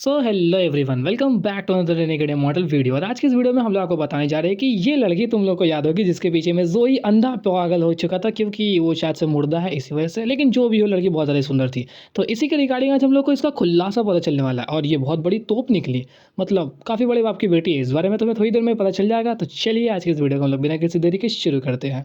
So hello everyone, welcome back to another renegade model video. और आज की इस वीडियो में हम लोग आपको बताने जा रहे हैं कि ये लड़की तुम लोग को याद होगी जिसके पीछे में जोई अंधा पागल हो चुका था क्योंकि वो शायद से मुर्दा है इसी वजह से। लेकिन जो भी हो, लड़की बहुत ज़्यादा सुंदर थी। तो इसी के रिगार्डिंग आज हम लोग को इसका खुलासा पता चलने वाला है और ये बहुत बड़ी तोप निकली, मतलब काफ़ी बड़े बाप की बेटी है। इस बारे में तुम्हें थोड़ी देर में पता चल जाएगा। तो चलिए आज की इस वीडियो को हम लोग बिना किसी देरी के शुरू करते हैं।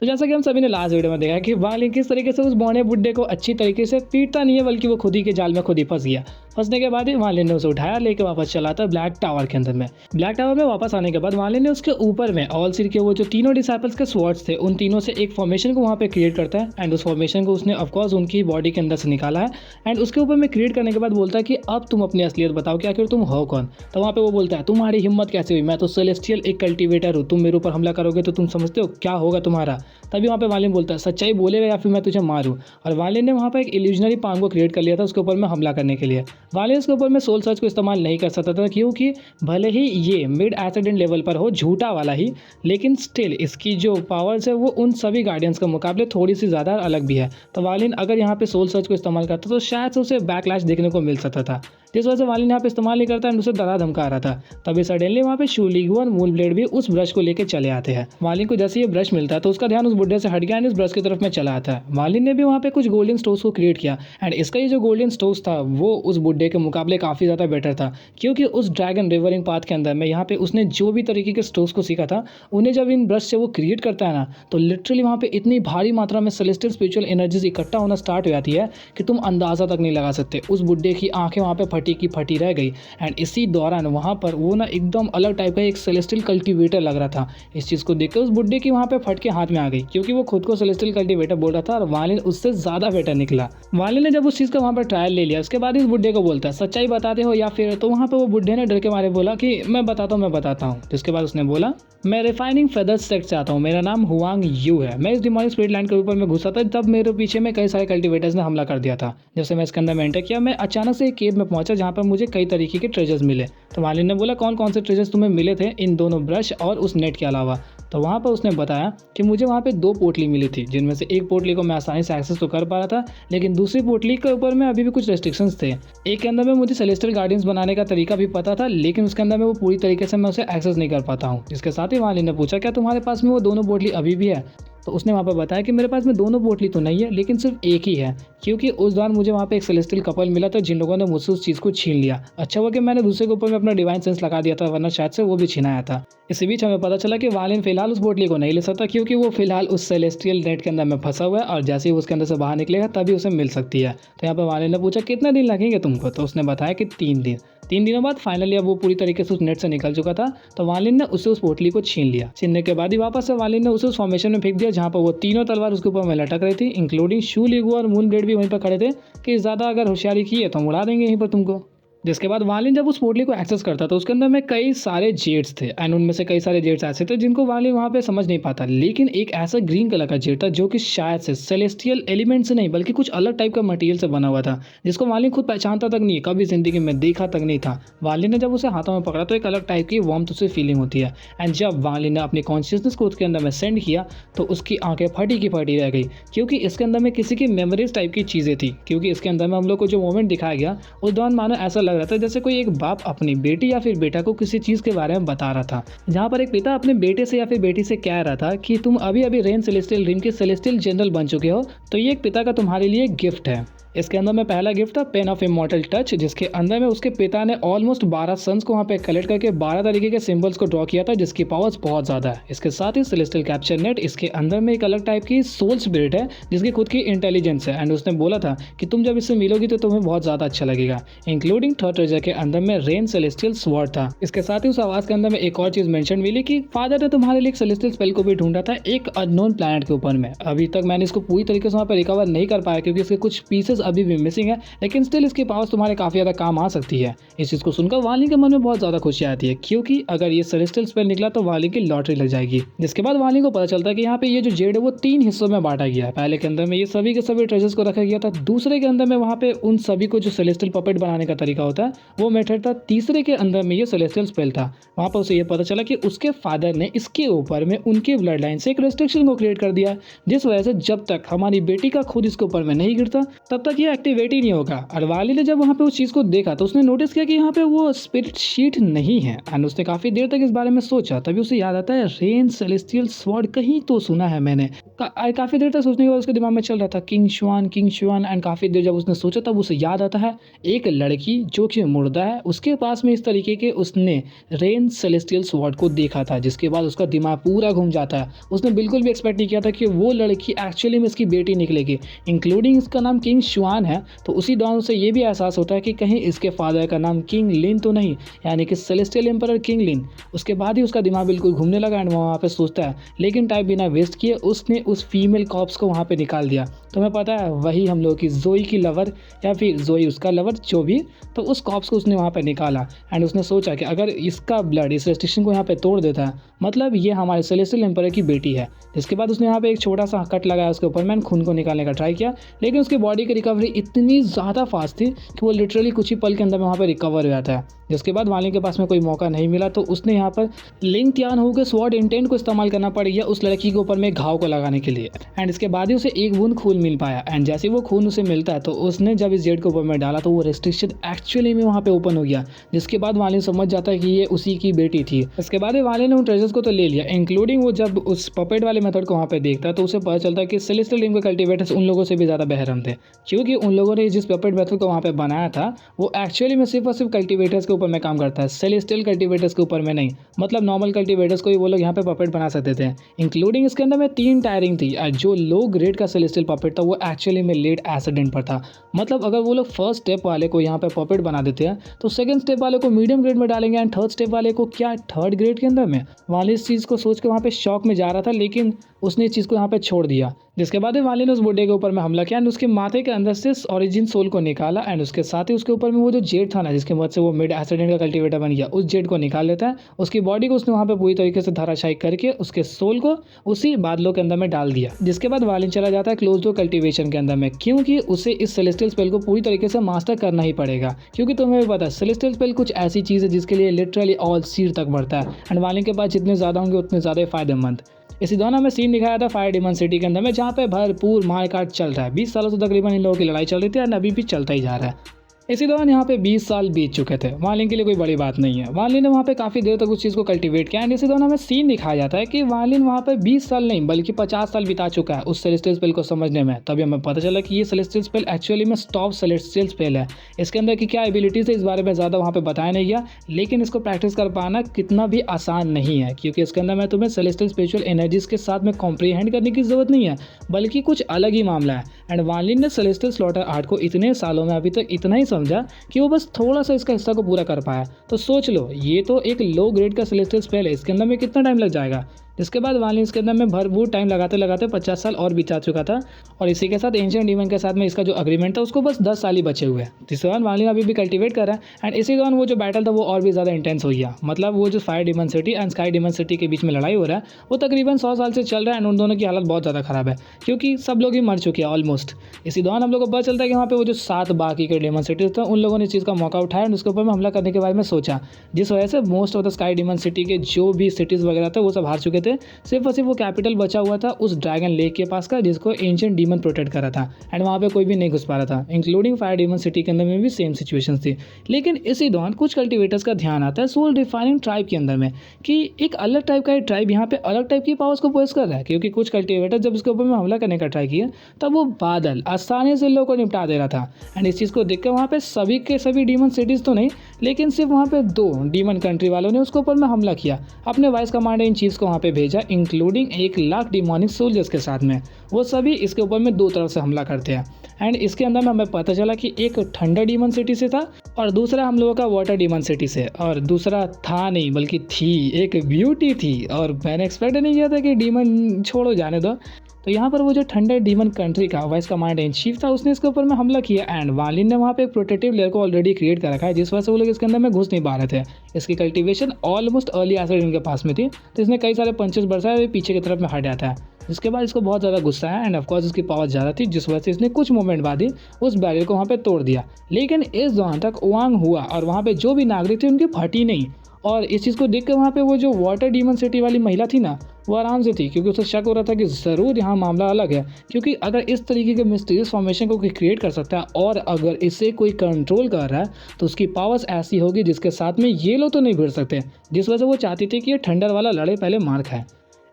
तो जैसा कि हम सभी ने लास्ट वीडियो में देखा कि वालिन किस तरीके से उस बौने बुड्ढे को अच्छी तरीके से पीटता नहीं है, बल्कि वो खुद ही के जाल में खुद ही फंस गया। फंसने के बाद ही वालिन ने उसे उठाया, लेके वापस चला था ब्लैक टावर के अंदर में। ब्लैक टावर में वापस आने के बाद वालिन ने उसके ऊपर में ऑल सिर के वो जो तीनों डिसाइपल्स के स्वॉर्ड्स थे, उन तीनों से एक फॉर्मेशन को वहाँ पे क्रिएट करता है। एंड उस फॉर्मेशन को उसने ऑफकोर्स उनकी बॉडी के अंदर से निकाला है। एंड उसके ऊपर में क्रिएट करने के बाद बोलता है कि अब तुम अपनी असलियत बताओ कि आखिर तुम हो कौन। तो वहाँ पे वो बोलता है, तुम्हारी हिम्मत कैसे हुई, मैं तो सेलेस्टियल एक कल्टिवेटर हूँ, तुम मेरे ऊपर हमला करोगे तो तुम समझते हो क्या होगा तुम्हारा। तभी वहाँ पे वालिन बोलता है, सच्चाई बोलेगा या फिर मैं तुझे मारूं। और वालिन ने वहाँ पे एक इल्यूजनरी पाम को क्रिएट कर लिया था उसके ऊपर में हमला करने के लिए। वालिन उसके ऊपर में सोल सर्च को इस्तेमाल नहीं कर सकता था क्योंकि भले ही ये मिड एसिडेंट लेवल पर हो, झूठा वाला ही, लेकिन स्टिल इसकी जो पावर्स है वो उन सभी गार्डियंस के मुकाबले थोड़ी सी ज़्यादा अलग भी है। तो वालिन अगर यहाँ पे सोल सर्च को इस्तेमाल करता तो शायद से उसे बैकलैश देखने को मिल सकता था, जिस वजह से वालिन यहाँ पे इस्तेमाल नहीं करता है, उसे डरा धमका रहा था। तभी सडनली वहाँ पे शूलिगु और मून ब्लेड भी उस ब्रश को लेकर चले आते हैं। वालिन को जैसे ये ब्रश मिलता है तो उसका ध्यान उस बुड्ढे से हट गया एंड इस ब्रश की तरफ में चला आता है। वालिन ने भी वहाँ पे कुछ गोल्डन स्टोन्स को क्रिएट किया एंड इसका ये जो गोल्डन स्टोन्स था वो उस बुड्ढे के मुकाबले काफ़ी ज़्यादा बेटर था, क्योंकि उस ड्रैगन रिवरिंग पाथ के अंदर में यहाँ पे उसने जो भी तरीके के स्टोन्स को सीखा था, उन्हें जब इन ब्रश से वो क्रिएट करता है ना, तो लिटरली वहाँ पे इतनी भारी मात्रा में सेलेस्टियल स्पिरिचुअल एनर्जीज इकट्ठा होना स्टार्ट हो जाती है कि तुम अंदाज़ा तक नहीं लगा सकते। उस बुड्ढे की आंखें वहाँ पे फटी की फटी रह गई। एंड इसी दौरान वहाँ पर वो ना एकदम अलग टाइप का एक सेलेस्टियल कल्टिवेटर लग रहा था। इस चीज़ को देखकर उस बुड्ढे की वहाँ पे फट के हाथ में आ गई, क्योंकि वो खुद को सेलेस्टियल कल्टिवेटर बोल रहा था और वालिन उससे ज़्यादा बेटर निकला। वालिन ने जब उस चीज़ का वहाँ पर ट्रायल ले लिया, उसके बाद इस बुड्ढे को बोलता है, सच्चाई बताते हो या फिर। तो वहाँ पर वो बुड्ढे ने डर के मारे बोला कि मैं बताता हूँ। जिसके बाद उसने बोला, मैं रिफाइनिंग फेदर्स सेक्ट से आता हूँ, मेरा नाम हुआंग यू है। मैं इस डिमोनिक स्पिरिट लैंड के ऊपर में घुसा था तब मेरे पीछे में कई सारे कल्टिवेटर्स ने हमला कर दिया था। जैसे मैं इसके अंदर में एंटर किया, मैं अचानक से एक केव में पहुंचा जहाँ पर मुझे कई तरीके के ट्रेजर्स मिले। तो वालिन ने बोला, कौन कौन से ट्रेजर्स तुम्हें मिले थे इन दोनों ब्रश और उस नेट के अलावा। तो वहाँ पर उसने बताया कि मुझे वहाँ पे 2 पोटली मिली थी, जिनमें से एक पोटली को मैं आसानी से एक्सेस तो कर पा रहा था, लेकिन दूसरी पोटली के ऊपर में अभी भी कुछ रेस्ट्रिक्शंस थे। एक के अंदर में मुझे सेलेस्टियल गार्डियंस बनाने का तरीका भी पता था, लेकिन उसके अंदर में वो पूरी तरीके से मैं उसे एक्सेस नहीं कर पाता हूँ। इसके साथ ही वालिन ने पूछा, क्या तुम्हारे पास में वो दोनों पोटली अभी भी है। तो उसने वहाँ पर बताया कि मेरे पास में दोनों पोटली तो नहीं है, लेकिन सिर्फ एक ही है, क्योंकि उस दौरान मुझे वहाँ पे एक सेलेस्टियल कपल मिला था जिन लोगों ने मुझसे उस चीज़ को छीन लिया। अच्छा हुआ कि मैंने दूसरे के ऊपर में अपना डिवाइन सेंस लगा दिया था, वरना शायद से वो भी छीनाया था। इसी बीच हमें पता चला कि वालिन फिलहाल उस पोटली को नहीं ले सकता, क्योंकि वो फिलहाल उस सेलेस्टियल नेट के अंदर में फंसा हुआ है और जैसे ही उसके अंदर से बाहर निकलेगा तभी उसे मिल सकती है। तो यहाँ पर वालिन ने पूछा, कितने दिन लगेंगे तुमको। तो उसने बताया कि 3 दिन। 3 दिनों बाद फाइनली अब वो पूरी तरीके से उस नेट से निकल चुका था। तो वालिन ने उससे उस पोटली को छीन लिया। छीनने के बाद ही वापस से वालिन ने उसे उस फॉर्मेशन में फेंक दिया जहाँ पर वो तीनों तलवार उसके ऊपर में लटक रही थी, इंक्लूडिंग शूलिगु और मून ब्लेड भी वहीं पर खड़े थे कि ज़्यादा अगर होशियारी की है तो हम उड़ा देंगे यहीं पर तुमको। जिसके बाद वालिन जब उस पोटली को एक्सेस करता तो उसके अंदर में कई सारे जेट्स थे एंड उनमें से कई सारे जेट्स ऐसे थे जिनको वालिन वहाँ पे समझ नहीं पाता, लेकिन एक ऐसा ग्रीन कलर का जेट था जो कि शायद से सेलेस्टियल एलिमेंट से नहीं बल्कि कुछ अलग टाइप का मटेरियल से बना हुआ था, जिसको वालिन खुद पहचानता तक नहीं, कभी जिंदगी में देखा तक नहीं था। वालिन ने जब उसे हाथों में पकड़ा तो एक अलग टाइप की वार्मथ उसे फीलिंग होती है। एंड जब वालिन ने अपनी कॉन्शियसनेस को उसके अंदर में सेंड किया तो उसकी आंखें फटी की फटी रह गई, क्योंकि इसके अंदर में किसी की मेमोरीज टाइप की चीज़ें थी। क्योंकि इसके अंदर में हम लोग को जो मोमेंट दिखाया गया उस दौरान मानो ऐसा लग रहा था जैसे कोई एक बाप अपनी बेटी या फिर बेटा को किसी चीज़ के बारे में बता रहा था, जहाँ पर एक पिता अपने बेटे से या फिर बेटी से कह रहा था कि तुम अभी अभी रेन सेलेस्टियल ड्रीम के सेलेस्टियल जनरल बन चुके हो, तो ये एक पिता का तुम्हारे लिए गिफ्ट है। इसके अंदर में पहला गिफ्ट था पेन ऑफ इमॉर्टल टच, जिसके अंदर में उसके पिता ने ऑलमोस्ट 12 सन्स को वहाँ पे कलेक्ट करके 12 तरीके के सिंबल्स को ड्रॉ किया था, जिसकी पावर्स बहुत ज़्यादा है। इसके साथ ही सेलेस्टियल कैप्चर नेट, इसके अंदर में एक अलग टाइप की सोल स्पिरिट है जिसकी खुद की इंटेलिजेंस है। एंड उसने बोला था कि तुम जब इससे मिलोगी तो तुम्हें बहुत ज़्यादा अच्छा लगेगा। इंक्लूडिंग थर्ड ट्रेजर के अंदर में रेन सेलेस्टियल स्वॉर्ड था। इसके साथ ही उस आवाज़ के अंदर में एक और चीज़ मेंशन मिली कि फादर ने तुम्हारे लिए एक सेलेस्टियल स्पेल को भी ढूंढा था एक अननोन प्लैनेट के ऊपर में। अभी तक मैंने इसको पूरी तरीके से वहाँ पर रिकवर नहीं कर पाया, क्योंकि इसके कुछ पीसेस अभी भी मिसिंग है, लेकिन स्टिल इसकी पावर्स तुम्हारे काफ़ी ज़्यादा काम आ सकती है। इस चीज़ को सुनकर वालिन के मन में बहुत ज़्यादा खुशी आती है, क्योंकि अगर ये सेलेस्टियल स्पेल निकला तो वालिन की लॉटरी लग जाएगी। जिसके बाद वालिन को पता चलता है कि यहाँ पे ये जो जेड है वो 3 हिस्सों में बांटा गया है। पहले के अंदर में ये सभी के सभी ट्रेजर्स को रखा गया था, दूसरे के अंदर में वहाँ पे उन सभी को जो सेलेस्टियल पपेट बनाने का तरीका होता है वो मेथड था, तीसरे के अंदर में ये सेलेस्टियल स्पेल था। वहाँ पर उसे ये पता चला कि उसके फादर ने इसके ऊपर में उनके ब्लड लाइन से एक रेस्ट्रिक्शन को क्रिएट कर दिया, जिस वजह से जब तक हमारी बेटी का खुद इसके ऊपर में नहीं गिरता तब तक ये एक्टिवेट ही नहीं होगा। और वाली ने जब वहाँ पे उस चीज़ को देखा तो उसने नोटिस किया कि यहाँ पे वो स्पिरिट शीट नहीं है, एंड उसने काफ़ी देर तक इस बारे में सोचा। तभी उसे याद आता है रेन सेलेस्टियल स्वॉर्ड कहीं तो सुना है मैंने। काफ़ी देर तक सोचने के बाद उसके दिमाग में चल रहा था किंग शुआन, एंड काफ़ी देर जब उसने सोचा तब उसे याद आता है एक लड़की जो कि मुर्दा है, उसके पास में इस तरीके के उसने रेन सेलेस्टियल स्वॉर्ड को देखा था, जिसके बाद उसका दिमाग पूरा घूम जाता है। उसने बिल्कुल भी एक्सपेक्ट नहीं किया था कि वो लड़की एक्चुअली में इसकी बेटी निकलेगी, इंक्लूडिंग इसका नाम किंग शुआन है। तो उसी दौरान उसे ये भी एहसास होता है कि कहीं इसके फादर का नाम किंग लिन तो नहीं, यानी कि सेलेस्टियल एम्परर किंग लिन। उसके बाद ही उसका दिमाग बिल्कुल घूमने लगा एंड वहाँ पे सोचता है, लेकिन टाइम बिना वेस्ट किए उसने उस फीमेल कॉप्स को वहाँ पे निकाल दिया। तुम्हें पता है वही हम लोग की जोई की लवर या फिर जोई उसका लवर जो भी, तो उस कॉप्स को उसने वहाँ पे निकाला एंड उसने सोचा कि अगर इसका ब्लड इस रेस्ट्रिक्शन को यहाँ पे तोड़ देता है मतलब ये हमारे सेलेस्टियल एम्परर की बेटी है। जिसके बाद उसने यहाँ पे एक छोटा सा कट लगाया उसके ऊपर में, खून को निकालने का ट्राई किया, लेकिन उसकी बॉडी की रिकवरी इतनी ज़्यादा फास्ट थी कि वो लिटरली कुछ ही पल के अंदर में वहाँ पे रिकवर हो जाता है। जिसके बाद वालिन के पास में कोई मौका नहीं मिला तो उसने यहाँ पर लिंग त्यान हो के स्वॉर्ड इंटेंट को इस्तेमाल करना पड़ गया उस लड़की के ऊपर में घाव को लगाने के लिए, एंड इसके बाद ही उसे एक बूंद खून मिल पाया। एंड जैसे वो खून उसे मिलता है तो उसने जब इस जेड के ऊपर में डाला तो वो रेस्ट्रिक्शन एक्चुअली में वहाँ पे ओपन हो गया, जिसके बाद वालिन समझ जाता है कि ये उसी की बेटी थी। इसके बाद वालिन ने उन ट्रेजर्स को तो ले लिया, इंक्लूडिंग वो जब उस पपेट वाले मेथड को वहाँ पे देखता है तो उसे पता चलता है कि सेलेस्टियल टीम के कल्टिवेटर्स उन लोगों से भी ज़्यादा बेहरम थे, क्योंकि उन लोगों ने जिस पपेट मेथड को वहाँ पे बनाया था वो एक्चुअली में सिर्फ और सिर्फ कल्टिवेटर्स के ऊपर में काम करता है, सेलेस्टियल कल्टिवेटर्स के ऊपर में नहीं। मतलब नॉर्मल कल्टिवेटर्स को ही वो लोग यहाँ पे पपेट बना सकते थे, इंक्लूडिंग इसके अंदर में 3 टायरिंग थी। जो लो ग्रेड का सेलेस्टियल पपेट था वो एक्चुअली में लेड एसिडेंट पर था। मतलब अगर वो लोग फर्स्ट स्टेप वाले को यहाँ पे पपेट बना देते हैं तो सेकंड स्टेप वाले को मीडियम ग्रेड में डालेंगे एंड थर्ड स्टेप वाले को क्या थर्ड ग्रेड के अंदर में। वाली इस चीज़ को सोच के वहाँ पे शॉक में जा रहा था, लेकिन उसने इस चीज़ को यहाँ पे छोड़ दिया। जिसके बाद वाली ने उस बुड्ढे के ऊपर में हमला किया एंड उसके माथे के अंदर से ओरिजिन सोल को निकाला एंड उसके साथ ही उसके ऊपर में वो जो जेड था ना जिसके मदद से वो मिड एसिडेंट का कल्टिवेटर बन गया, उस जेड को निकाल लेता है। उसकी बॉडी को उसने वहाँ पे पूरी तरीके से धाराशायी करके उसके सोल को उसी बादलों के अंदर में डाल दिया। जिसके बाद वालिन चला जाता है क्लोज डोर कल्टिवेशन के अंदर में, क्योंकि उसे इस सेलेस्टियल स्पेल को पूरी तरीके से मास्टर करना ही पड़ेगा, क्योंकि तुम्हें भी पता है सेलेस्टियल स्पेल कुछ ऐसी चीज़ है जिसके लिए लिटरली ऑल सीर तक बढ़ता है एंड वालिन के पास जितने ज़्यादा होंगे उतने ज़्यादा फायदेमंद। इसी दौरान हमें सीन दिखाया था फायर डिमन सिटी के अंदर में, जहाँ पे भरपूर मारकाट चल रहा है। 20 सालों से तकरीबन इन लोगों की लड़ाई चल रही थी और अभी भी चलता ही जा रहा है। इसी दौरान यहाँ पे 20 साल बीत चुके थे। वालिन के लिए कोई बड़ी बात नहीं है, वालिन ने वहाँ पे काफ़ी देर तक उस चीज़ को कल्टीवेट किया एंड इसी दौरान हमें सीन दिखाया जाता है कि वालिन वहाँ पे 20 साल नहीं बल्कि 50 साल बिता चुका है उस सेलेस्टियल स्पेल को समझने में। तभी हमें पता चला कि ये सेलेस्टियल स्पेल एक्चुअली में स्टॉप सेलेस्टियल स्पेल है। इसके अंदर की क्या एबिलिटीज़ है इस बारे में ज़्यादा वहाँ पर बताया नहीं गया, लेकिन इसको प्रैक्टिस कर पाना कितना भी आसान नहीं है, क्योंकि इसके अंदर में तुम्हें सेलेस्टियल स्पिरिचुअल एनर्जीज के साथ में कॉम्प्रीहेंड करने की ज़रूरत नहीं है, बल्कि कुछ अलग ही मामला है। एंड वालिन ने सेलेस्टियल स्लॉटर आर्ट को इतने सालों में अभी तक इतना ही समझा कि वो बस थोड़ा सा इसका हिस्सा को पूरा कर पाया। तो सोच लो ये तो एक लो ग्रेड का सेलेस्टियल स्पेल है, इसके अंदर में कितना टाइम लग जाएगा। जिसके बाद वालिन इसके अंदर में भरपूर टाइम लगाते लगाते 50 साल और बिता चुका था और इसी के साथ एंशिएंट डीमन के साथ में इसका जो अग्रीमेंट था उसको बस 10 साल ही बचे हुए हैं। जिस दौरान वालिन अभी भी कल्टीवेट कर रहा है एंड इसी दौरान वो जो बैटल था वो और भी ज़्यादा इंटेंस हो गया। मतलब वो जो fire demon city and sky demon city के बीच में लड़ाई हो रहा है वो तकरीबन 100 साल से चल रहा है एंड उन दोनों की हालत बहुत ज़्यादा ख़राब है, क्योंकि सब लोग ही मर चुके हैं ऑलमोस्ट। इसी दौरान हम लोग को पता चलता है कि वहाँ पे वो जो 7 बाकी के डिमन सिटीज थे उन लोगों ने इस चीज़ का मौका उठाया एंड उसके ऊपर में हमला करने के बारे में सोचा, जिस वजह से most of the sky demon city के जो भी सिटीज़ वगैरह थे वो सब हार चुके थे। सिर्फ और सिर्फ वो कैपिटल बचा हुआ था उस ड्रैगन लेक के पास का जिसको एंशिएंट डीमन प्रोटेक्ट करा था एंड वहाँ पे कोई भी नहीं घुस पा रहा था, इंक्लूडिंग फायर डीमन सिटी के अंदर में भी सेम सिचुएशन थी। लेकिन इसी दौरान कुछ कल्टिवेटर्स का ध्यान आता है सोल डिफाइनिंग ट्राइब के अंदर में कि एक अलग टाइप का ट्राइब यहाँ पे अलग टाइप की पावर्स को पोजेस कर रहा है, क्योंकि कुछ कल्टिवेटर जब इसके ऊपर में हमला करने का ट्राई किया तब वो बादल आसानी से लोगों को निपटा दे रहा था। एंड इस चीज़ को देखकर वहाँ पे सभी के सभी डीमन सिटीज़ तो नहीं, लेकिन सिर्फ वहाँ पे 2 डीमन कंट्री वालों ने उसके ऊपर में हमला किया, अपने वाइस कमांडर इन चीफ्स को वहाँ पे भेजा, इंक्लूडिंग 1 लाख डिमोनिक सोल्जर्स के साथ में। वो सभी इसके ऊपर में 2 तरफ से हमला करते हैं एंड इसके अंदर में हमें पता चला कि एक ठंडा डीमन सिटी से था और दूसरा हम लोगों का वाटर डीमन सिटी से, और दूसरा था नहीं बल्कि थी एक ब्यूटी थी। और मैंने एक्सपेक्ट नहीं किया था कि डीमन छोड़ो जाने दो, तो यहाँ पर वो जो थंडर डीमन कंट्री का वाइस कमांडर इन चीफ था उसने इसके ऊपर में हमला किया एंड वान लिन ने वहाँ पे एक प्रोटेक्टिव लेयर को ऑलरेडी क्रिएट कर रखा है जिस वजह से वो लोग इसके अंदर में घुस नहीं पा रहे थे। इसकी कल्टीवेशन ऑलमोस्ट अर्ली एसिड इनके पास में थी, तो इसने कई सारे पंचेस बरसाए और पीछे की तरफ में हट जाता है। जिसके बाद इसको बहुत ज़्यादा गुस्सा है एंड ऑफकोर्स इसकी पावर ज़्यादा थी जिस वजह से इसने कुछ मोमेंट बाद ही उस बैरियर को वहाँ पे तोड़ दिया। लेकिन इस दौरान तक वांग हुआ और वहाँ पे जो भी नागरिक थे उनकी फटी नहीं। और इस चीज़ को देख कर वहाँ पे वो जो वाटर डीमन सिटी वाली महिला थी ना, वो आराम से थी क्योंकि उसे शक हो रहा था कि ज़रूर यहाँ मामला अलग है, क्योंकि अगर इस तरीके के मिस्टीरियस फॉर्मेशन को कोई क्रिएट कर सकता है और अगर इसे कोई कंट्रोल कर रहा है तो उसकी पावर्स ऐसी होगी जिसके साथ में ये लोग तो नहीं भिड़ सकते। जिस वजह से वो चाहती थी कि ये थंडर वाला लड़े पहले मार खाए।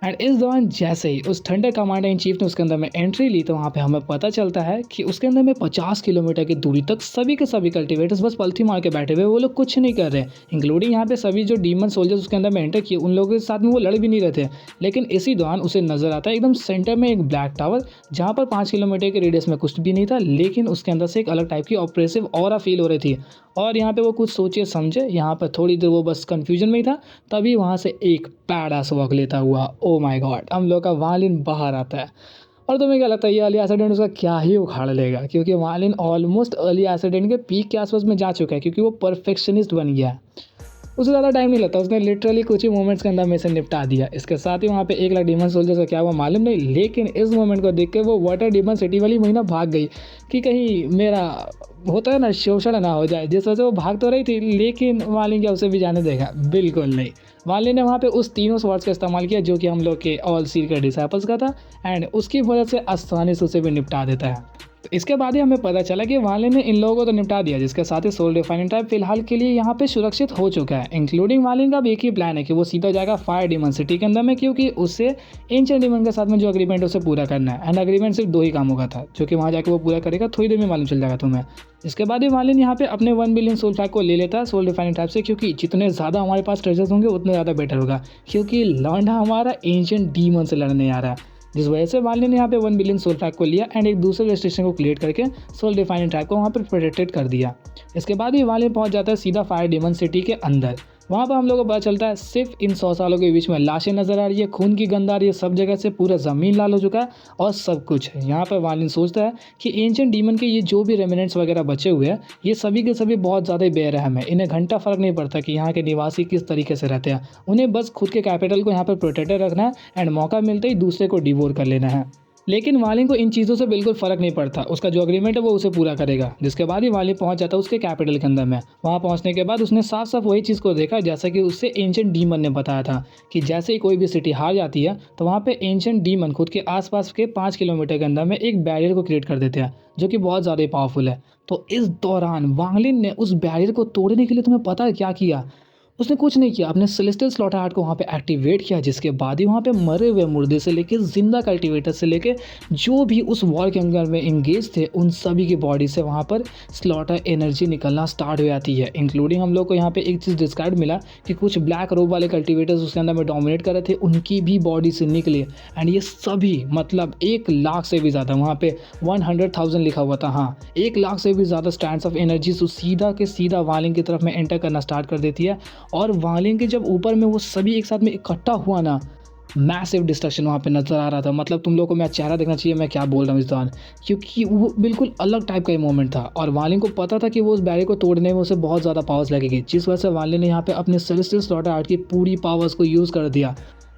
एंड इस दौरान जैसे ही उस थंडर कमांडर इन चीफ ने उसके अंदर में एंट्री ली तो वहाँ पे हमें पता चलता है कि उसके अंदर में 50 किलोमीटर की दूरी तक सभी के सभी कल्टिवेटर्स बस पलथी मार के बैठे हुए, वो लोग कुछ नहीं कर रहे, इंक्लूडिंग यहाँ पे सभी जो डीमन सोल्जर्स उसके अंदर में एंटर किए उन लोगों के साथ में वो लड़ भी नहीं रहे थे। लेकिन इसी दौरान उसे नजर आता है एकदम सेंटर में एक ब्लैक टावर जहाँ पर 5 किलोमीटर के रेडियस में कुछ भी नहीं था, लेकिन उसके अंदर से एक अलग टाइप की ऑपरेसिव ऑरा फील हो रही थी। और यहाँ पे वो कुछ सोचे समझे, यहाँ पर थोड़ी देर वो बस कंफ्यूजन में ही था, तभी वहाँ से एक बैडास वॉक लेता हुआ ओ माय गॉड हम लोग का वान लिन बाहर आता है। और तुम्हें क्या लगता है ये अर्ली एसिडेंट उसका क्या ही उखाड़ लेगा, क्योंकि वान लिन ऑलमोस्ट अर्ली एसिडेंट के पीक के आसपास में जा चुका है क्योंकि वो परफेक्शनिस्ट बन गया है। उसे ज़्यादा टाइम नहीं लगता, उसने लिटरली कुछ ही मोमेंट्स के अंदर में से निपटा दिया। इसके साथ ही वहाँ पे 1 लाख डीमन सोल्जर्स का क्या हुआ मालूम नहीं, लेकिन इस मोमेंट को देख के वो वाटर डीमन सिटी वाली महीना भाग गई कि कहीं मेरा होता है ना शोषण ना हो जाए। जिस वजह से वो भाग तो रही थी, लेकिन वालिन क्या उसे भी जाने देगा, बिल्कुल नहीं। वालिन ने वहाँ पे उस तीनों स्वॉर्ड्स का इस्तेमाल किया जो कि हम लोग के ऑल सीर के डिसाइपल्स का था एंड उसकी वजह से आसानी से उसे भी निपटा देता है। तो इसके बाद ही हमें पता चला कि वालिन ने इन लोगों को तो निपटा दिया, जिसके साथ ही सोल डिफाइनिंग टाइप फिलहाल के लिए यहाँ पे सुरक्षित हो चुका है। इंक्लूडिंग वालिन का भी एक ही प्लान है कि वो सीधा जाएगा फायर डीमन सिटी के अंदर में, क्योंकि उससे एंशिएंट डीमन के साथ में जो अग्रीमेंट उसे पूरा करना है। एंड अग्रीमेंट सिर्फ 2 ही कामों का था जो कि वहाँ जाकर वो पूरा करेगा, थोड़ी देर में मालूम चल जाएगा तुम्हें। इसके बाद ही वालिन यहाँ पे अपने 1 बिलियन सोल फ्लैग को ले लेता है सोल डिफाइनिंग टाइप से, क्योंकि जितने ज़्यादा हमारे पास ट्रेजर्स होंगे उतने ज़्यादा बेटर होगा, क्योंकि लौंडा हमारा एंशिएंट डीमन से लड़ने आ रहा है। जिस वजह से वालिन ने यहाँ पे 1 बिलियन सोल फ्लैग को लिया एंड एक दूसरे रेस्ट्रिक्शन को क्लियर करके सोल डिफाइनिंग ट्रैप को वहाँ पर प्रोटेक्टेड कर दिया। इसके बाद ही वालिन पहुँच जाता है सीधा फायर डीमन सिटी के अंदर। वहाँ पर हम लोगों को पता चलता है सिर्फ इन 100 सालों के बीच में लाशें नजर आ रही है, खून की गंध आ रही है, सब जगह से पूरा ज़मीन लाल हो चुका है और सब कुछ है। यहाँ पर वालिन सोचता है कि एंशिएंट डीमन के ये जो भी रेमिनेंट्स वगैरह बचे हुए हैं ये सभी के सभी बहुत ज़्यादा बेरहम है। इन्हें घंटा फर्क नहीं पड़ता कि यहाँ के निवासी किस तरीके से रहते हैं, उन्हें बस खुद के कैपिटल को यहाँ पर प्रोटेक्टेड रखना है एंड मौका मिलते ही दूसरे को डिवोर कर लेना है। लेकिन वालिन को इन चीज़ों से बिल्कुल फ़र्क नहीं पड़ता, उसका जो अग्रीमेंट है वो उसे पूरा करेगा। जिसके बाद ही वालिन पहुंच जाता है उसके कैपिटल के अंदर में। वहां पहुंचने के बाद उसने साफ साफ वही चीज़ को देखा जैसा कि उससे एंशिएंट डीमन ने बताया था कि जैसे ही कोई भी सिटी हार जाती है तो वहाँ पे एंशिएंट डीमन खुद के आसपास के 5 किलोमीटर के अंदर में एक बैरियर को क्रिएट कर देते हैं जो कि बहुत ज़्यादा पावरफुल है। तो इस दौरान वालिन ने उस बैरियर को तोड़ने के लिए तुम्हें पता है क्या किया? उसने कुछ नहीं किया, अपने सेलेस्टियल स्लॉटर हार्ट को वहाँ पे एक्टिवेट किया, जिसके बाद ही वहाँ पे मरे हुए मुर्दे से लेके जिंदा कल्टिवेटर से लेके जो भी उस वॉर के अंदर में इंगेज थे उन सभी की बॉडी से वहाँ पर स्लॉटर एनर्जी निकलना स्टार्ट हो जाती है। इंक्लूडिंग हम लोग को यहाँ पे एक चीज़ डिस्क्राइब मिला कि कुछ ब्लैक रोब वाले कल्टिवेटर्स उसके अंदर में डोमिनेट कर रहे थे, उनकी भी बॉडी से निकले एंड ये सभी मतलब 1 लाख से भी ज़्यादा, वहाँ पे 100,000 लिखा हुआ था, हाँ 1 लाख से भी ज़्यादा स्टैंड्स ऑफ एनर्जी सीधा के सीधा वालिन की तरफ में एंटर करना स्टार्ट कर देती है। और वालिन के जब ऊपर में वो सभी एक साथ में इकट्ठा हुआ ना, मैसिव डिस्ट्रक्शन वहाँ पे नज़र आ रहा था। मतलब तुम लोग को मेरा चेहरा देखना चाहिए मैं क्या बोल रहा हूँ इस दौरान, क्योंकि वो बिल्कुल अलग टाइप का मोमेंट था और वालिन को पता था कि वो उस बैरियर को तोड़ने में उसे बहुत ज़्यादा पावर्स लगेगी, जिस वजह से वालिन ने यहाँ पे अपने सेलेस्टियल स्लॉटर हार्ट की पूरी पावर्स को यूज़ कर दिया।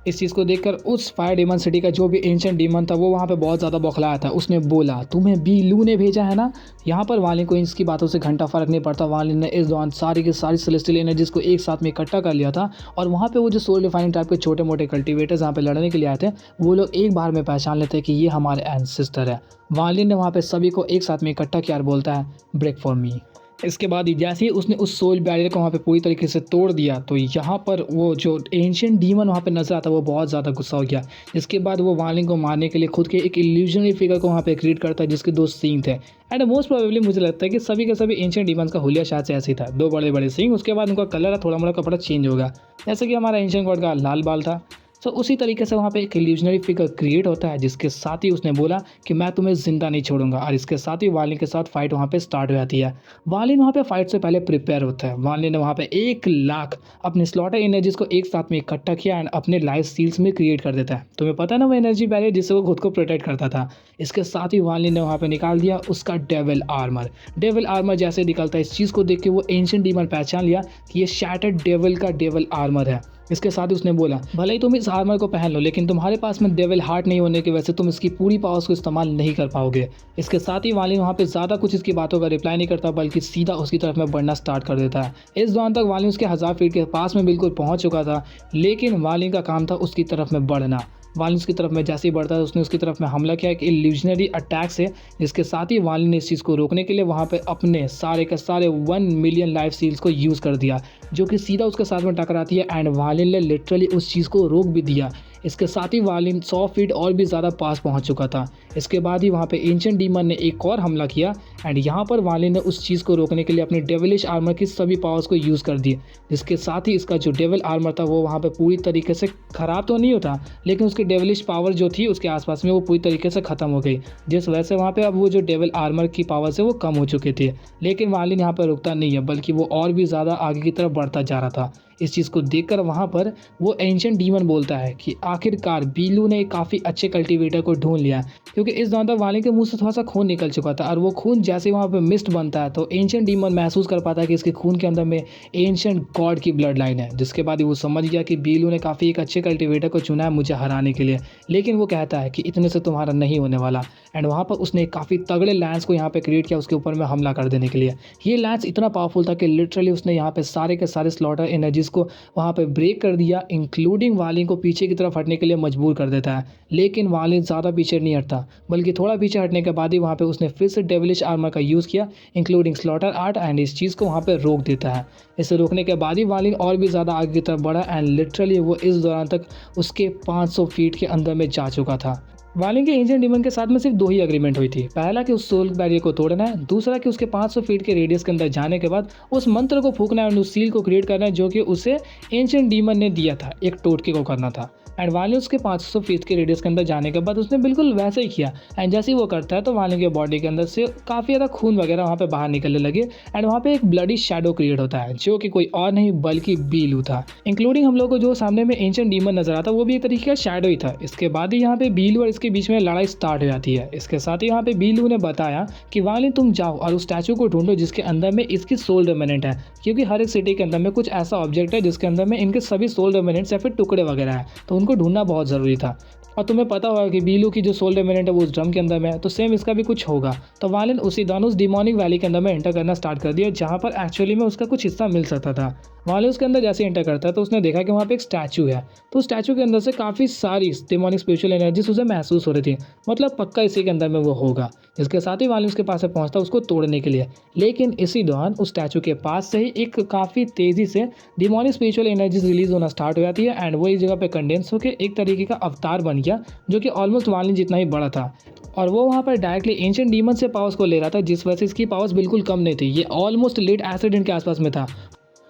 इस चीज़ को देखकर उस फायर डीमन सिटी का जो भी एंशिएंट डीमन था वो वहाँ पे बहुत ज़्यादा बौखलाया था। उसने बोला तुम्हें बीलू ने भेजा है ना। यहाँ पर वालिन को इसकी बातों से घंटा फर्क नहीं पड़ता। वालिन ने इस दौरान सारी की सारी सेलेस्टियल एनर्जीज को एक साथ में इकट्ठा कर लिया था और वहाँ पे वो जो सोल डिफाइनिंग टाइप के छोटे मोटे कल्टिवेटर्स यहाँ पे लड़ने के लिए आए थे वो लोग एक बार में पहचान लेते हैं कि ये हमारे एंसेस्टर है। वालिन ने वहाँ पे सभी को एक साथ में इकट्ठा किया और बोलता है ब्रेक फॉर मी। इसके बाद ही जैसे ही उसने उस सोल बैरियर को वहाँ पे पूरी तरीके से तोड़ दिया तो यहाँ पर वो जो एंशिएंट डीमन वहाँ पे नजर आता वो बहुत ज़्यादा गुस्सा हो गया। इसके बाद वो वालिन को मारने के लिए खुद के एक इल्यूजनरी फिगर को वहाँ पे क्रिएट करता है जिसके 2 सींग थे एंड मोस्ट प्रोबेबली मुझे लगता है कि सभी के सभी एंशिएंट डीमंस का हुलिया शायद से ऐसे ही था, 2 बड़े बड़े सींग, उसके बाद उनका कलर थोड़ा मोड़ा कपड़ा चेंज होगा, जैसे कि हमारा एंशिएंट गॉड का लाल बाल था। तो उसी तरीके से वहाँ पे एक इल्यूजनरी फिगर क्रिएट होता है, जिसके साथ ही उसने बोला कि मैं तुम्हें ज़िंदा नहीं छोड़ूंगा, और इसके साथ ही वालिन के साथ फाइट वहाँ पे स्टार्ट हो जाती है। वालिन वहाँ पे फाइट से पहले प्रिपेयर होता है। वालिन ने वहाँ पे 1 लाख अपनी स्लॉटर एनर्जीज को एक साथ में इकट्ठा किया एंड अपने लाइफ सील्स में क्रिएट कर देता है। तुम्हें पता है ना वो एनर्जी बैरियर जिससे वो खुद को प्रोटेक्ट करता था। इसके साथ ही वालिन ने वहाँ पे निकाल दिया उसका डेविल आर्मर। डेविल आर्मर जैसे निकलता है, इस चीज़ को देख के वो एंशिएंट डीमन पहचान लिया कि ये शैटर्ड डेविल का डेविल आर्मर है। इसके साथ ही उसने बोला भले ही तुम इस आर्मर को पहन लो, लेकिन तुम्हारे पास में डेविल हार्ट नहीं होने की वजह से तुम इसकी पूरी पावर्स को इस्तेमाल नहीं कर पाओगे। इसके साथ ही वालिन वहाँ पे ज़्यादा कुछ इसकी बातों का रिप्लाई नहीं करता, बल्कि सीधा उसकी तरफ में बढ़ना स्टार्ट कर देता है। इस दौरान तक वालिन उसके 1000 फीट के पास में बिल्कुल पहुँच चुका था, लेकिन वालिन का काम था उसकी तरफ में बढ़ना। वालिन की तरफ में जैसे ही बढ़ता है उसने उसकी तरफ में हमला किया एक इल्यूजनरी अटैक से, जिसके साथ ही वालिन ने इस चीज़ को रोकने के लिए वहाँ पे अपने सारे के सारे 1 मिलियन लाइफ सील्स को यूज़ कर दिया, जो कि सीधा उसके साथ में टकराती है एंड वालिन ने लिटरली उस चीज़ को रोक भी दिया। इसके साथ ही वालिन 100 फीट और भी ज़्यादा पास पहुंच चुका था। इसके बाद ही वहाँ पे एंशिएंट डीमन ने एक और हमला किया एंड यहाँ पर वालिन ने उस चीज़ को रोकने के लिए अपने डेविलिश आर्मर की सभी पावर्स को यूज़ कर दी, जिसके साथ ही इसका जो डेविल आर्मर था वो वहाँ पे पूरी तरीके से ख़राब तो नहीं होता, लेकिन उसकी डेविलिश पावर जो थी उसके आसपास में वो पूरी तरीके से ख़त्म हो गई, जिस वजह से वहाँ पे अब वो जो डेविल आर्मर की पावर्स है वो कम हो चुके थे। लेकिन वालिन यहाँ पर रुकता नहीं है, बल्कि वो और भी ज़्यादा आगे की तरफ बढ़ता जा रहा था। इस चीज़ को देखकर वहाँ पर वो एंशिएंट डीमन बोलता है कि आखिरकार बीलू ने एक काफ़ी अच्छे कल्टीवेटर को ढूंढ लिया, क्योंकि इस दौरान तक वालिन के मुंह से थोड़ा सा खून निकल चुका था, और वो खून जैसे वहाँ पे मिस्ट बनता है तो एंशिएंट डीमन महसूस कर पाता है कि इसके खून के अंदर में एंशिएंट गॉड की ब्लड लाइन है, जिसके बाद ही वो समझ गया कि बीलू ने काफ़ी एक अच्छे कल्टीवेटर को चुना है मुझे हराने के लिए। लेकिन वो कहता है कि इतने से तुम्हारा नहीं होने वाला, एंड वहाँ पर उसने काफ़ी तगड़े लैंस को यहाँ पे क्रिएट किया उसके ऊपर में हमला कर देने के लिए। ये लैंस इतना पावरफुल था कि लिटरली उसने यहाँ पे सारे के सारे स्लॉटर एनर्जीज को वहाँ पे ब्रेक कर दिया, इंक्लूडिंग वालिन को पीछे की तरफ हटने के लिए मजबूर कर देता है। लेकिन वालिन ज़्यादा पीछे नहीं हटता, बल्कि थोड़ा पीछे हटने के बाद ही वहाँ पे उसने फिर से डेविलिश आर्मर का यूज़ किया, इंक्लूडिंग स्लॉटर आर्ट, एंड इस चीज़ को वहाँ पे रोक देता है। इसे रोकने के बाद ही वालिन और भी ज़्यादा आगे की तरफ बढ़ा एंड लिटरली वो इस दौरान तक उसके 500 फीट के अंदर में जा चुका था। वालिन के एंशिएंट डीमन के साथ में सिर्फ 2 ही एग्रीमेंट हुई थी। पहला कि उस सोल बैरियर को तोड़ना है, दूसरा कि उसके 500 फीट के रेडियस के अंदर जाने के बाद उस मंत्र को फूकना है और उस सील को क्रिएट करना है जो कि उसे एंशिएंट डीमन ने दिया था, एक टोटके को करना था। एंड वालिन उसके 500 फीट के रेडियस के अंदर जाने के बाद उसने बिल्कुल वैसे ही किया, एंड जैसे ही वो करता है तो वालिन के बॉडी के अंदर से काफ़ी ज़्यादा खून वगैरह वहाँ पे बाहर निकलने लगे, एंड वहाँ पे एक ब्लडी शैडो क्रिएट होता है जो कि कोई और नहीं बल्कि बीलू था। इंक्लूडिंग हम लोग को जो सामने में एंशिएंट डीमन नजर आता वो भी एक तरीके का शैडो ही था। इसके बाद ही यहाँ पे बीलू और इसके बीच में लड़ाई स्टार्ट हो जाती है। इसके साथ ही यहाँ पे बीलू ने बताया कि वालिन तुम जाओ और उस स्टैचू को ढूंढो जिसके अंदर में इसकी सोल रेमिनेंट है, क्योंकि हर एक सिटी के अंदर में कुछ ऐसा ऑब्जेक्ट है जिसके अंदर में इनके सभी सोल रेमिनेंट्स या फिर टुकड़े वगैरह है, तो उनको ढूंढना बहुत ज़रूरी था। और तुम्हें पता होगा कि बीलू की जो सोल रेमिनेंट है वो उस ड्रम के अंदर में है, तो सेम इसका भी कुछ होगा। तो वालिन उसी दौरान उस डिमोनिक वैली के अंदर में एंटर करना स्टार्ट कर दिया, जहाँ पर एक्चुअली में उसका कुछ हिस्सा मिल सकता था। वालिन उसके अंदर जैसे एंटर करता है तो उसने देखा कि वहाँ पे एक स्टैचू है, तो स्टैचू के अंदर से काफ़ी सारी डिमोनिक स्पिरिचुअल एनर्जीज उसे महसूस हो रही थी, मतलब पक्का इसी के अंदर में वो होगा। इसके साथ ही वालिन उसके पास से पहुँचता उसको तोड़ने के लिए, लेकिन इसी दौरान उस स्टैचू के पास से ही एक काफ़ी तेज़ी से डिमोनिक स्पिरिचुअल एनर्जीज रिलीज होना स्टार्ट हो जाती है, एंड वो इस जगह पे कंडेंस होकर एक तरीके का अवतार बन गया जो कि ऑलमोस्ट वालिन जितना ही बड़ा था। और वो वहाँ पर डायरेक्टली एंशिएंट डीमन से पावर्स को ले रहा था, जिस वजह से इसकी पावर्स बिल्कुल कम नहीं थी। ये ऑलमोस्ट लेड एसिड के आसपास में था।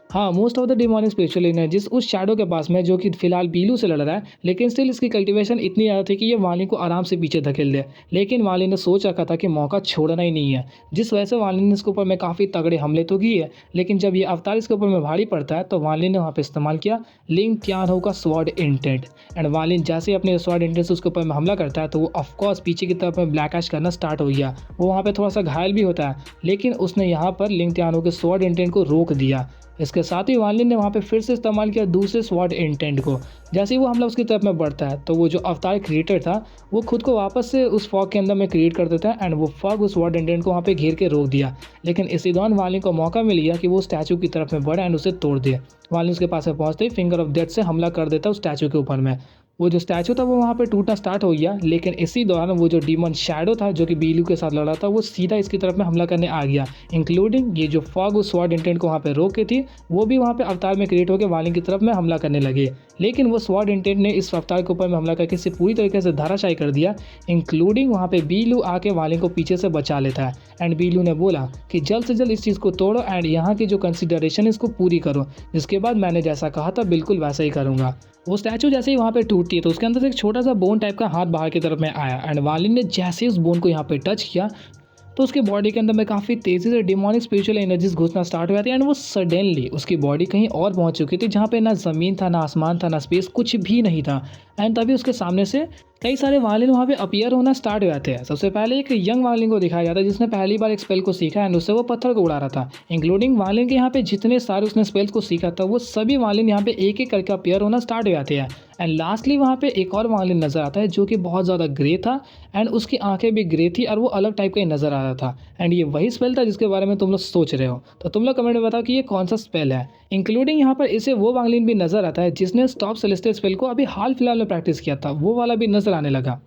हाँ, most of the demonic spiritual energies उस शैडो के पास में जो कि फिलहाल बीलू से लड़ रहा है, लेकिन स्टिल इसकी कल्टीवेशन इतनी ज़्यादा थी कि ये वालिन को आराम से पीछे धकेल दे। लेकिन वालिन ने सोच रखा था कि मौका छोड़ना ही नहीं है, जिस वजह से वालिन ने इसके ऊपर में काफ़ी तगड़े हमले तो किए, लेकिन जब ये अवतार इसके ऊपर में भारी पड़ता है तो वालिन ने वहाँ पर इस्तेमाल किया लिंग त्यानहो का स्वॉर्ड इंटेंट। एंड वालिन जैसे ही अपने स्वॉर्ड इंटेंट से उसके ऊपर में हमला करता है तो वो ऑफकोर्स पीछे की तरफ में ब्लैक ऐश करना स्टार्ट हो गया। वो वहाँ पर थोड़ा सा घायल भी होता है, लेकिन उसने यहाँ पर लिंग त्यानहो के स्वॉर्ड इंटेंट को रोक दिया। इसके साथ ही वालिन ने वहाँ पे फिर से इस्तेमाल किया दूसरे स्वॉर्ड इंटेंट को। जैसे ही वो हमला उसकी तरफ में बढ़ता है तो वो जो अवतार क्रिएटर था वो खुद को वापस से उस फॉग के अंदर में क्रिएट कर देता है, एंड वो फॉग उस स्वॉर्ड इंटेंट को वहाँ पे घेर के रोक दिया। लेकिन इसी दौरान वालिन को मौका मिल गया कि वो स्टैचू की तरफ में बढ़े एंड उसे तोड़ दे। वालिन उसके पास में पहुँचते ही फिंगर ऑफ डेथ से हमला कर देता उस स्टैचू के ऊपर में। वो जो स्टैचू था वो वहाँ पे टूटना स्टार्ट हो गया, लेकिन इसी दौरान वो जो डीमन शैडो था जो कि बीलू के साथ लड़ा था वो सीधा इसकी तरफ में हमला करने आ गया, इंक्लूडिंग ये जो फॉग उस स्वॉर्ड इंटेंट को वहाँ पे रोक के थी वो भी वहाँ पे अवतार में क्रिएट होकर वालिन की तरफ में हमला करने लगे। लेकिन वो स्वॉर्ड इंटेंट ने इस अवतार के ऊपर में हमला करके इसे पूरी तरीके से धराशायी कर दिया, इंक्लूडिंग वहाँ पे बीलू आके वालिन को पीछे से बचा लेता है। एंड बीलू ने बोला कि जल्द से जल्द इस चीज़ को तोड़ो एंड यहाँ की जो कंसिडरेशन इसको पूरी करो, जिसके बाद मैंने जैसा कहा था बिल्कुल वैसा ही करूँगा। वो स्टैचू जैसे ही वहाँ पे टूटती है तो उसके अंदर से एक छोटा सा बोन टाइप का हाथ बाहर की तरफ में आया एंड वालिन ने जैसे ही उस बोन को यहाँ पे टच किया तो उसकी बॉडी के अंदर में काफ़ी तेज़ी से डिमोनिक स्पिरिचुअल एनर्जीज घुसना स्टार्ट हुआ था एंड वो सडनली उसकी बॉडी कहीं और पहुंच चुकी थी जहाँ पे ना ज़मीन था, ना आसमान था, ना स्पेस, कुछ भी नहीं था। एंड तभी उसके सामने से कई सारे वालिन वहाँ पे अपीयर होना स्टार्ट हो जाते हैं। सबसे पहले एक यंग वालिन को दिखाया जाता है जिसने पहली बार एक स्पेल को सीखा एंड उससे वो पत्थर को उड़ा रहा था। इंक्लूडिंग वालिन के यहाँ पे जितने सारे उसने स्पेल्स को सीखा था वो सभी वालिन यहाँ पे एक एक करके अपीयर होना स्टार्ट हो जाते हैं। एंड लास्टली वहाँ पे एक और वालिन नज़र आता है जो कि बहुत ज़्यादा ग्रे था एंड उसकी आंखें भी ग्रे थी और वो अलग टाइप का ही नज़र आ रहा था। एंड ये वही स्पेल था जिसके बारे में तुम लोग सोच रहे हो। तो तुम लोग कमेंट में बताओ कि ये कौन सा स्पेल है। इंक्लूडिंग यहाँ पर इसे वो वालिन भी नज़र आता है जिसने स्टॉप सेलेस्टियल स्पेल को अभी हाल फिलहाल में प्रैक्टिस किया था, वो वाला भी नज़र आने लगा।